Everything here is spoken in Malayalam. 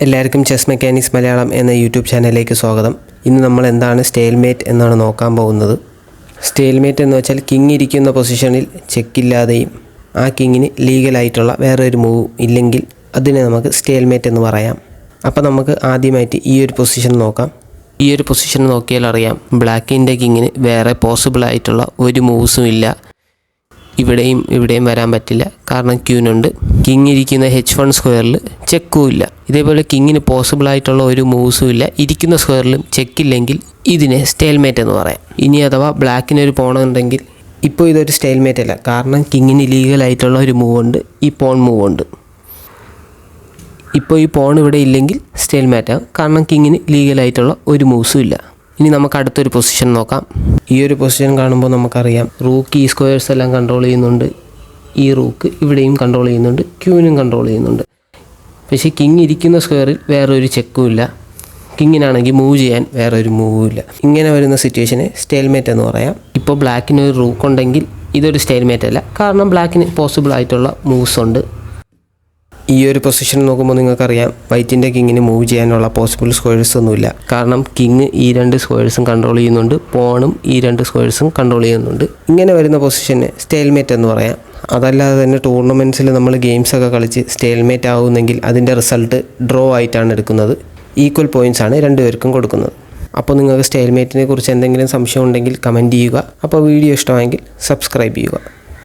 എല്ലാവർക്കും ചെസ് മെക്കാനിക്സ് മലയാളം എന്ന യൂട്യൂബ് ചാനലിലേക്ക് സ്വാഗതം. ഇന്ന് നമ്മൾ എന്താണ് സ്റ്റേൽമേറ്റ് എന്നാണ് നോക്കാൻ പോകുന്നത്. സ്റ്റേൽമേറ്റ് എന്ന് വെച്ചാൽ കിങ് ഇരിക്കുന്ന പൊസിഷനിൽ ചെക്കില്ലാതെയും ആ കിങ്ങിന് ലീഗലായിട്ടുള്ള വേറൊരു മൂവ് ഇല്ലെങ്കിൽ അതിനെ നമുക്ക് സ്റ്റേൽമേറ്റ് എന്ന് പറയാം. അപ്പോൾ നമുക്ക് ആദ്യമായിട്ട് ഈ ഒരു പൊസിഷൻ നോക്കാം. ഈ ഒരു പൊസിഷൻ നോക്കിയാൽ അറിയാം, ബ്ലാക്കിൻ്റെ കിങ്ങിന് വേറെ പോസിബിളായിട്ടുള്ള ഒരു മൂവ്സും ഇല്ല. ഇവിടെയും വരാൻ പറ്റില്ല, കാരണം ക്യൂനുണ്ട്. കിങ് ഇരിക്കുന്ന H1 സ്ക്വയറിൽ ചെക്കും ഇല്ല. ഇതേപോലെ കിങ്ങിന് പോസിബിളായിട്ടുള്ള ഒരു മൂവ്സും ഇല്ല. ഇരിക്കുന്ന സ്ക്വയറിലും ചെക്കില്ലെങ്കിൽ ഇതിനെ സ്റ്റേൽമേറ്റ് എന്ന് പറയാം. ഇനി അഥവാ ബ്ലാക്കിനൊരു പോണുണ്ടെങ്കിൽ ഇപ്പോൾ ഇതൊരു സ്റ്റേൽമേറ്റ് അല്ല, കാരണം കിങ്ങിന് ലീഗലായിട്ടുള്ള ഒരു മൂവ് ഉണ്ട്, ഈ പോൺ മൂവ് ഉണ്ട്. ഇപ്പോൾ ഈ പോൺ ഇവിടെ ഇല്ലെങ്കിൽ സ്റ്റേൽമേറ്റ് ആകും, കാരണം കിങ്ങിന് ലീഗലായിട്ടുള്ള ഒരു മൂവ്സും ഇല്ല. ഇനി നമുക്ക് അടുത്തൊരു പൊസിഷൻ നോക്കാം. ഈ ഒരു പൊസിഷൻ കാണുമ്പോൾ നമുക്കറിയാം, റൂക്ക് ഈ സ്ക്വയേഴ്സ് എല്ലാം കൺട്രോൾ ചെയ്യുന്നുണ്ട്, ഈ റൂക്ക് ഇവിടെയും കൺട്രോൾ ചെയ്യുന്നുണ്ട്, ക്യൂനും കൺട്രോൾ ചെയ്യുന്നുണ്ട്. പക്ഷേ കിങ് ഇരിക്കുന്ന സ്ക്വയറിൽ വേറൊരു ചെക്കും ഇല്ല, കിങ്ങിനാണെങ്കിൽ മൂവ് ചെയ്യാൻ വേറൊരു മൂവും ഇല്ല. ഇങ്ങനെ വരുന്ന സിറ്റുവേഷനെ സ്റ്റേൽമേറ്റ് എന്ന് പറയാം. ഇപ്പോൾ ബ്ലാക്കിന് ഒരു റൂക്ക് ഉണ്ടെങ്കിൽ ഇതൊരു സ്റ്റേൽമേറ്റ് അല്ല, കാരണം ബ്ലാക്കിന് പോസിബിൾ ആയിട്ടുള്ള മൂവ്സ് ഉണ്ട്. ഈ ഒരു പൊസിഷൻ നോക്കുമ്പോൾ നിങ്ങൾക്കറിയാം, വൈറ്റിൻ്റെ കിങ്ങിന് മൂവ് ചെയ്യാനുള്ള പോസിബിൾ സ്ക്വയേഴ്സ് ഒന്നുമില്ല, കാരണം കിങ് ഈ രണ്ട് സ്ക്വയേഴ്സും കൺട്രോൾ ചെയ്യുന്നുണ്ട്, പോണും ഈ രണ്ട് സ്ക്വയേഴ്സും കൺട്രോൾ ചെയ്യുന്നുണ്ട്. ഇങ്ങനെ വരുന്ന പൊസിഷനെ സ്റ്റേൽമേറ്റ് എന്ന് പറയാം. അതല്ലാതെ തന്നെ ടൂർണമെൻറ്റ്സിൽ നമ്മൾ ഗെയിംസൊക്കെ കളിച്ച് സ്റ്റേൽമേറ്റ് ആവുന്നെങ്കിൽ അതിൻ്റെ റിസൾട്ട് ഡ്രോ ആയിട്ടാണ് എടുക്കുന്നത്. ഈക്വൽ പോയിൻറ്റ്സ് ആണ് രണ്ടുപേർക്കും കൊടുക്കുന്നത്. അപ്പോൾ നിങ്ങൾക്ക് സ്റ്റേൽമേറ്റിനെ കുറിച്ച് എന്തെങ്കിലും സംശയം ഉണ്ടെങ്കിൽ കമൻറ്റ് ചെയ്യുക. അപ്പോൾ വീഡിയോ ഇഷ്ടമായെങ്കിൽ സബ്സ്ക്രൈബ് ചെയ്യുക.